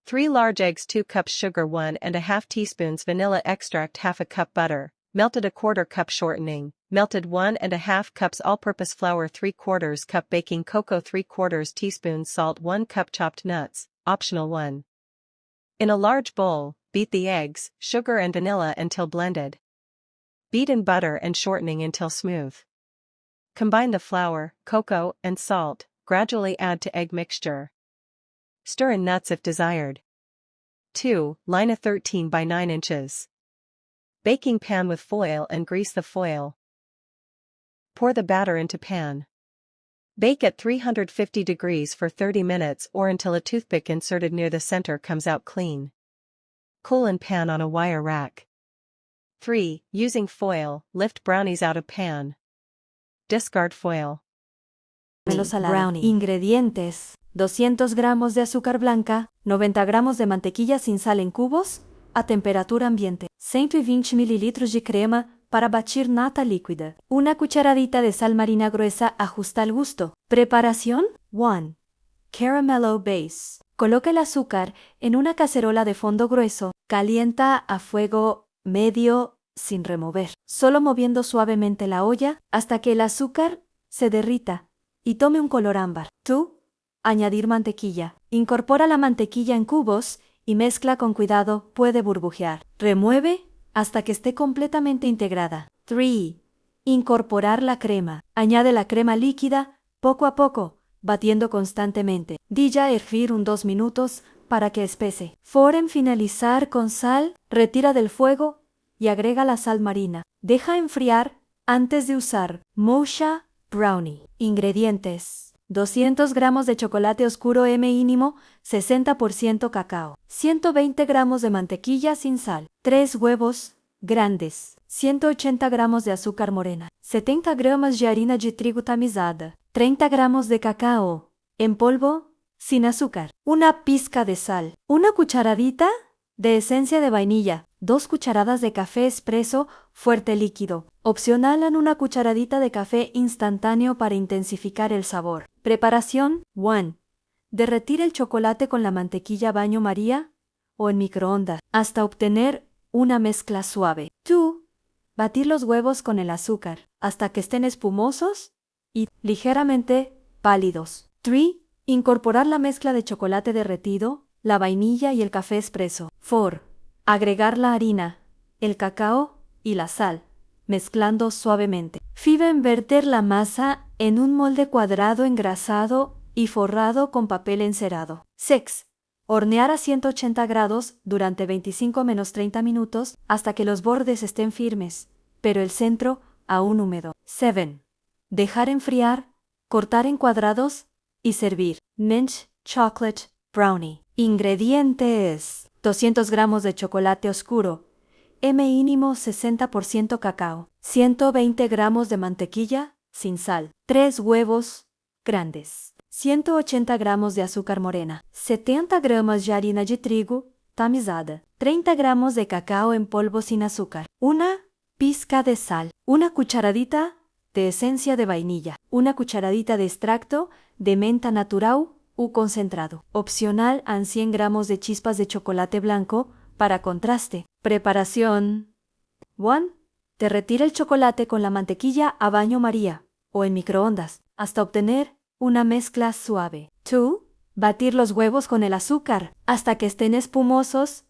3 large eggs, 2 cups sugar, 1½ teaspoons vanilla extract, half a cup butter, melted 1/4 cup shortening, melted 1½ cups all-purpose flour, 3/4 cup baking cocoa, 3/4 teaspoon salt, 1 cup chopped nuts, optional 1. In a large bowl, beat the eggs, sugar and vanilla until blended. Beat in butter and shortening until smooth. Combine the flour, cocoa, and salt, gradually add to egg mixture. Stir in nuts if desired. 2. Line a 13 by 9 inches. Baking pan with foil and grease the foil. Pour the batter into pan. Bake at 350 degrees for 30 minutes or until a toothpick inserted near the center comes out clean. Cool in pan on a wire rack. 3. Using foil, lift brownies out of pan. Discard foil. Brownie. Ingredientes: 200 gramos de azúcar blanca, 90 gramos de mantequilla sin sal en cubos, a temperatura ambiente, 120 mililitros de crema para batir nata líquida, una cucharadita de sal marina gruesa ajusta al gusto. Preparación: 1. Caramello base. Coloca el azúcar en una cacerola de fondo grueso, calienta a fuego medio sin remover, solo moviendo suavemente la olla hasta que el azúcar se derrita y tome un color ámbar. 2. Añadir mantequilla. Incorpora la mantequilla en cubos y mezcla con cuidado, puede burbujear. Remueve hasta que esté completamente integrada. 3. Incorporar la crema. Añade la crema líquida poco a poco, batiendo constantemente. Deja hervir 2 minutos para que espese. 4. En finalizar con sal, retira del fuego y agrega la sal marina. Deja enfriar antes de usar. Mocha brownie. Ingredientes: 200 gramos de chocolate oscuro mínimo, 60% cacao, 120 gramos de mantequilla sin sal, 3 huevos grandes, 180 gramos de azúcar morena, 70 gramos de harina de trigo tamizada, 30 gramos de cacao en polvo sin azúcar, una pizca de sal, una cucharadita de esencia de vainilla, 2 cucharadas de café espresso fuerte líquido. Opcional en una cucharadita de café instantáneo para intensificar el sabor. Preparación: 1. Derretir el chocolate con la mantequilla baño María o en microondas hasta obtener una mezcla suave. 2. Batir los huevos con el azúcar hasta que estén espumosos y ligeramente pálidos. 3. Incorporar la mezcla de chocolate derretido, la vainilla y el café espresso. 4. Agregar la harina, el cacao y la sal, mezclando suavemente. 5. Verter la masa en un molde cuadrado engrasado y forrado con papel encerado. 6. Hornear a 180 grados durante 25-30 minutos hasta que los bordes estén firmes, pero el centro aún húmedo. 7. Dejar enfriar, cortar en cuadrados y servir. Mint chocolate brownie. Ingredientes: 200 gramos de chocolate oscuro, mínimo 60% cacao, 120 gramos de mantequilla sin sal, 3 huevos grandes, 180 gramos de azúcar morena, 70 gramos de harina de trigo tamizada, 30 gramos de cacao en polvo sin azúcar, una pizca de sal, una cucharadita de esencia de vainilla, una cucharadita de extracto de menta natural u concentrado. Opcional en 100 gramos de chispas de chocolate blanco para contraste. Preparación: 1. Derretir el chocolate con la mantequilla a baño María o en microondas hasta obtener una mezcla suave. 2. Batir los huevos con el azúcar hasta que estén espumosos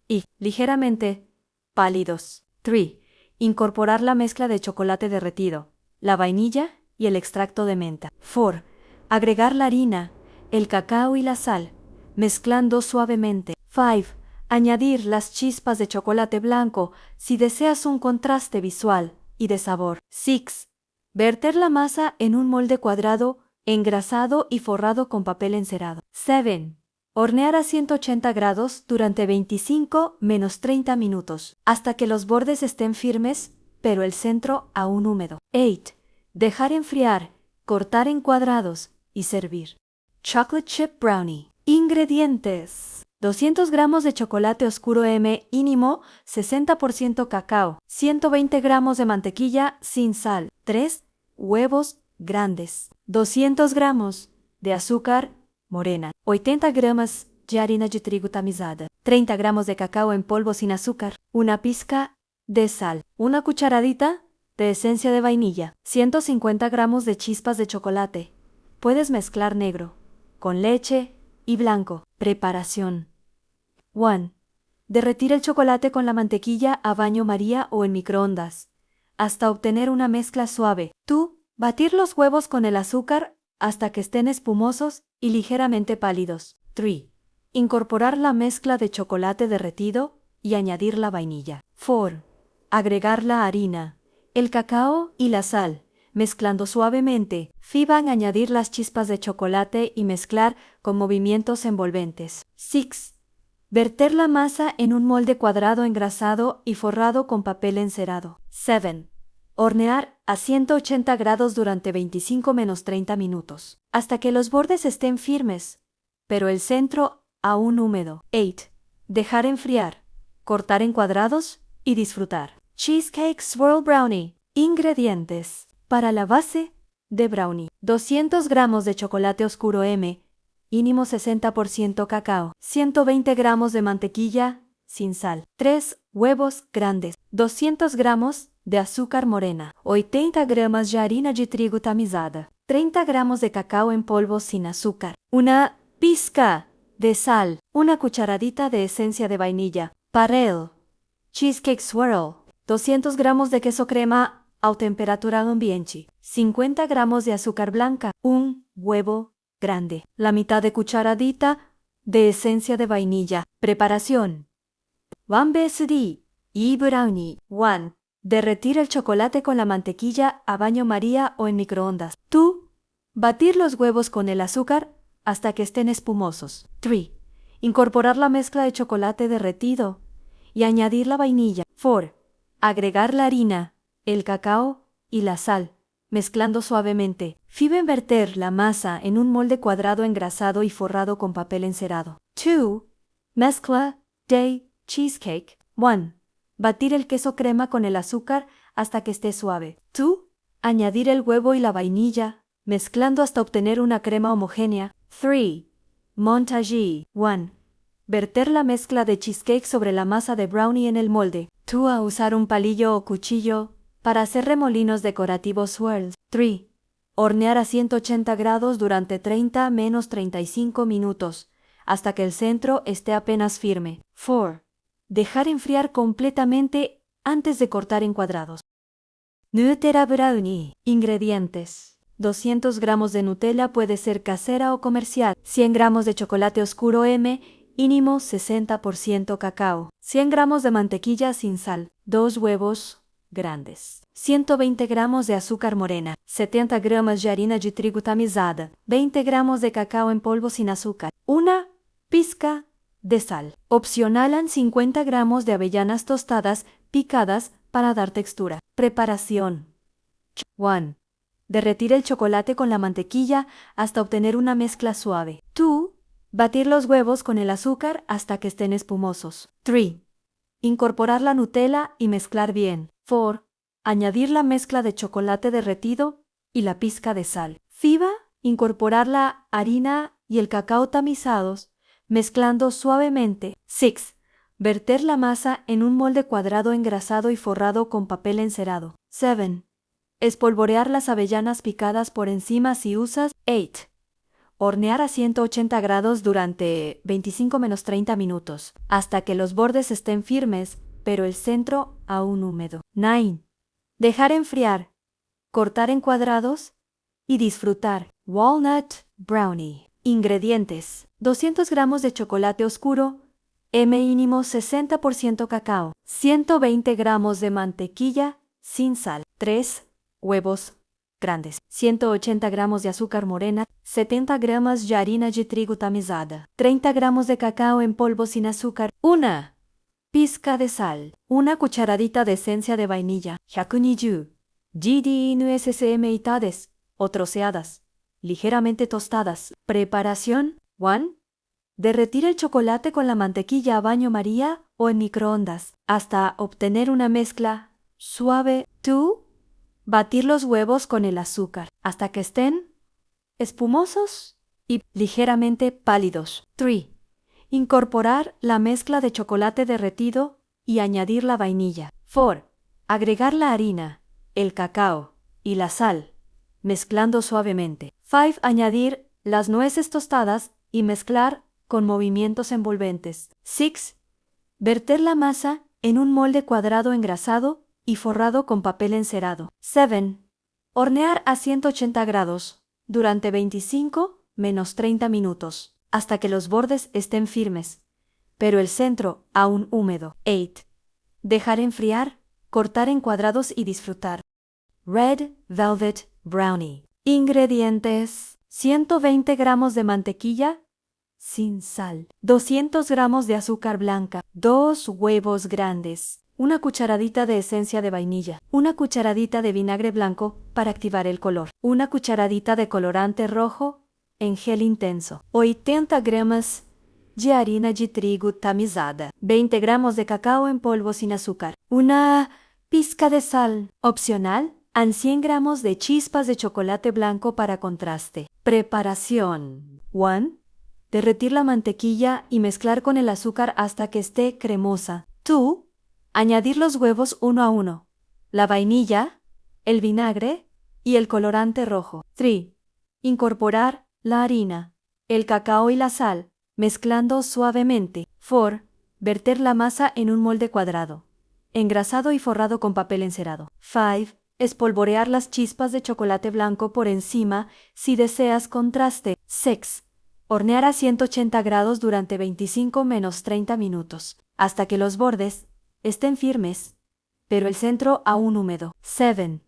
y ligeramente pálidos. 3. Incorporar la mezcla de chocolate derretido, la vainilla y el extracto de menta. 4. Agregar la harina, el cacao y la sal, mezclando suavemente. 5. Añadir las chispas de chocolate blanco si deseas un contraste visual y de sabor. 6. Verter la masa en un molde cuadrado, engrasado y forrado con papel encerado. 7. Hornear a 180 grados durante 25-30 minutos, hasta que los bordes estén firmes, pero el centro aún húmedo. 8. Dejar enfriar, cortar en cuadrados y servir. Chocolate chip brownie. Ingredientes: 200 gramos de chocolate oscuro mínimo, 60% cacao, 120 gramos de mantequilla sin sal, 3 huevos grandes, 200 gramos de azúcar morena, 80 gramos de harina de trigo tamizada, 30 gramos de cacao en polvo sin azúcar, una pizca de sal, una cucharadita de esencia de vainilla, 150 gramos de chispas de chocolate. Puedes mezclar negro con leche y blanco. Preparación. 1. Derretir el chocolate con la mantequilla a baño María o en microondas, hasta obtener una mezcla suave. 2. Batir los huevos con el azúcar hasta que estén espumosos y ligeramente pálidos. 3. Incorporar la mezcla de chocolate derretido y añadir la vainilla. 4. Agregar la harina, el cacao y la sal, mezclando suavemente. 5. Añadir las chispas de chocolate y mezclar con movimientos envolventes. 6. Verter la masa en un molde cuadrado engrasado y forrado con papel encerado. 7. Hornear a 180 grados durante 25-30 minutos, hasta que los bordes estén firmes, pero el centro aún húmedo. 8. Dejar enfriar, cortar en cuadrados y disfrutar. Cheesecake Swirl Brownie. Ingredientes. Para la base de brownie: 200 gramos de chocolate oscuro mínimo 60% cacao, 120 gramos de mantequilla sin sal, 3 huevos grandes, 200 gramos de azúcar morena, 80 gramas de harina de trigo tamizada, 30 gramos de cacao en polvo sin azúcar, una pizca de sal, una cucharadita de esencia de vainilla. Para el Cheesecake Swirl, 200 gramos de queso crema a temperatura ambiente, 50 gramos de azúcar blanca, un huevo grande, la mitad de cucharadita de esencia de vainilla. Preparación. 1 BSD y brownie. 1. Derretir el chocolate con la mantequilla a baño María o en microondas. 2. Batir los huevos con el azúcar hasta que estén espumosos. 3. Incorporar la mezcla de chocolate derretido y añadir la vainilla. 4. Agregar la harina, el cacao y la sal, mezclando suavemente. 5. Verter la masa en un molde cuadrado engrasado y forrado con papel encerado. 2. Mezcla de cheesecake. 1. Batir el queso crema con el azúcar hasta que esté suave. 2. Añadir el huevo y la vainilla, mezclando hasta obtener una crema homogénea. 3. Montage. 1. Verter la mezcla de cheesecake sobre la masa de brownie en el molde. 2. Usar un palillo o cuchillo para hacer remolinos decorativos swirls. 3. Hornear a 180 grados durante 30-35 minutos, hasta que el centro esté apenas firme. 4. Dejar enfriar completamente antes de cortar en cuadrados. Nutella Brownie. Ingredientes. 200 gramos de Nutella, puede ser casera o comercial. 100 gramos de chocolate oscuro mínimo 60% cacao. 100 gramos de mantequilla sin sal. 2 huevos grandes. 120 gramos de azúcar morena. 70 gramos de harina de trigo tamizada. 20 gramos de cacao en polvo sin azúcar. Una pizca de sal. Opcional 50 gramos de avellanas tostadas picadas para dar textura. Preparación. 1. Derretir el chocolate con la mantequilla hasta obtener una mezcla suave. 2. Batir los huevos con el azúcar hasta que estén espumosos. 3. Incorporar la Nutella y mezclar bien. 4. Añadir la mezcla de chocolate derretido y la pizca de sal. 5. Incorporar la harina y el cacao tamizados, mezclando suavemente. 6. Verter la masa en un molde cuadrado engrasado y forrado con papel encerado. 7. Espolvorear las avellanas picadas por encima si usas. 8. Hornear a 180 grados durante 25-30 minutos, hasta que los bordes estén firmes, pero el centro aún húmedo. 9. Dejar enfriar, cortar en cuadrados y disfrutar. Walnut Brownie. Ingredientes. 200 gramos de chocolate oscuro, mínimo 60% cacao, 120 gramos de mantequilla sin sal, 3 huevos grandes, 180 gramos de azúcar morena, 70 gramos de harina de trigo tamizada, 30 gramos de cacao en polvo sin azúcar, una pizca de sal, una cucharadita de esencia de vainilla, 120 GDNSSM itades o troceadas, ligeramente tostadas. Preparación. 1. Derretir el chocolate con la mantequilla a baño María o en microondas hasta obtener una mezcla suave. 2. Batir los huevos con el azúcar hasta que estén espumosos y ligeramente pálidos. 3. Incorporar la mezcla de chocolate derretido y añadir la vainilla. 4. Agregar la harina, el cacao y la sal, mezclando suavemente. 5. Añadir las nueces tostadas y mezclar con movimientos envolventes. 6. Verter la masa en un molde cuadrado engrasado y forrado con papel encerado. 7. Hornear a 180 grados durante 25-30 minutos, hasta que los bordes estén firmes, pero el centro aún húmedo. 8. Dejar enfriar, cortar en cuadrados y disfrutar. Red Velvet Brownie. Ingredientes: 120 gramos de mantequilla sin sal, 200 gramos de azúcar blanca, 2 huevos grandes, una cucharadita de esencia de vainilla, una cucharadita de vinagre blanco para activar el color, una cucharadita de colorante rojo en gel intenso, 80 gramas de harina de trigo tamizada, 20 gramos de cacao en polvo sin azúcar, una pizca de sal, opcional, a 100 gramos de chispas de chocolate blanco para contraste. Preparación. 1. Derretir la mantequilla y mezclar con el azúcar hasta que esté cremosa. 2. Añadir los huevos uno a uno, la vainilla, el vinagre y el colorante rojo. 3. Incorporar la harina, el cacao y la sal, mezclando suavemente. 4. Verter la masa en un molde cuadrado, engrasado y forrado con papel encerado. 5. Espolvorear las chispas de chocolate blanco por encima si deseas contraste. 6. Hornear a 180 grados durante 25-30 minutos, hasta que los bordes estén firmes, pero el centro aún húmedo. 7.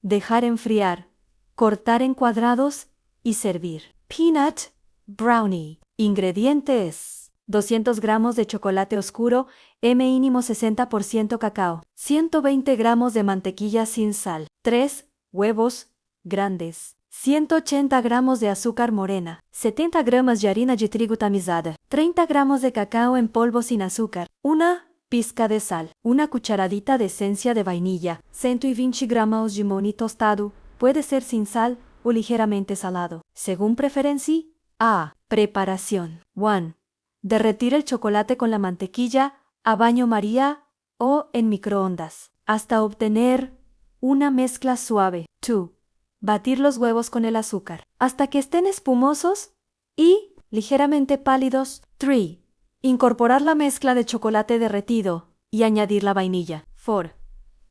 Dejar enfriar, cortar en cuadrados y servir. Peanut Brownie. Ingredientes: 200 gramos de chocolate oscuro, mínimo 60% cacao, 120 gramos de mantequilla sin sal, 3 huevos grandes, 180 gramos de azúcar morena, 70 gramos de harina de trigo tamizada, 30 gramos de cacao en polvo sin azúcar, una pizca de sal, una cucharadita de esencia de vainilla, 120 gramos de maní tostado, puede ser sin sal o ligeramente salado, según preferencia. A. Preparación. 1. Derretir el chocolate con la mantequilla a baño María o en microondas, hasta obtener una mezcla suave. 2. Batir los huevos con el azúcar, hasta que estén espumosos y ligeramente pálidos. 3. Incorporar la mezcla de chocolate derretido y añadir la vainilla. 4.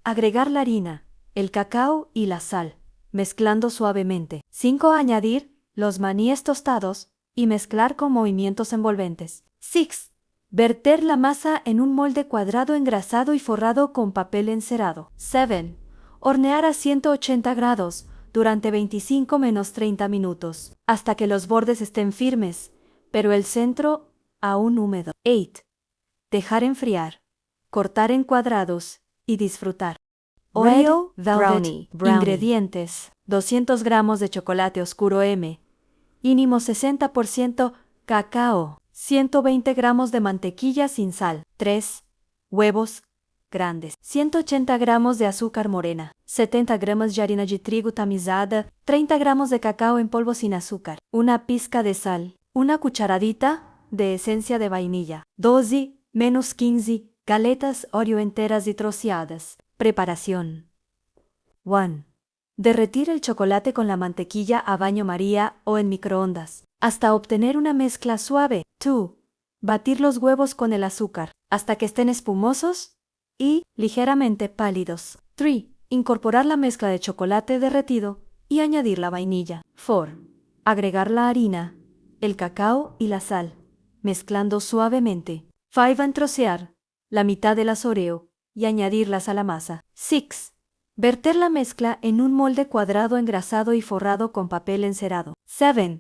Agregar la harina, el cacao y la sal, mezclando suavemente. 5. Añadir los maníes tostados y mezclar con movimientos envolventes. 6. Verter la masa en un molde cuadrado engrasado y forrado con papel encerado. 7. Hornear a 180 grados durante 25-30 minutos, hasta que los bordes estén firmes, pero el centro aún húmedo. 8. Dejar enfriar, cortar en cuadrados y disfrutar. Oreo Velvet Brownie. Ingredientes: 200 gramos de chocolate oscuro mínimo 60% cacao, 120 gramos de mantequilla sin sal, 3 huevos grandes, 180 gramos de azúcar morena, 70 gramos de harina de trigo tamizada, 30 gramos de cacao en polvo sin azúcar, una pizca de sal, una cucharadita de esencia de vainilla, 12-15 galetas Oreo enteras y troceadas. Preparación. 1. Derretir el chocolate con la mantequilla a baño María o en microondas, hasta obtener una mezcla suave. 2. Batir los huevos con el azúcar, hasta que estén espumosos y ligeramente pálidos. 3. Incorporar la mezcla de chocolate derretido y añadir la vainilla. 4. Agregar la harina, el cacao y la sal, mezclando suavemente. 5. Trocear la mitad de las Oreo y añadirlas a la masa. 6. Verter la mezcla en un molde cuadrado engrasado y forrado con papel encerado. 7.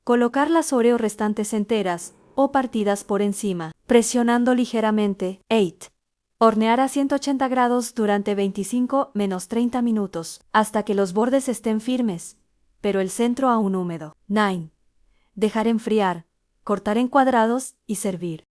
Colocar las Oreo restantes enteras o partidas por encima, presionando ligeramente. 8. Hornear a 180 grados durante 25-30 minutos, hasta que los bordes estén firmes, pero el centro aún húmedo. 9. Dejar enfriar, cortar en cuadrados y servir.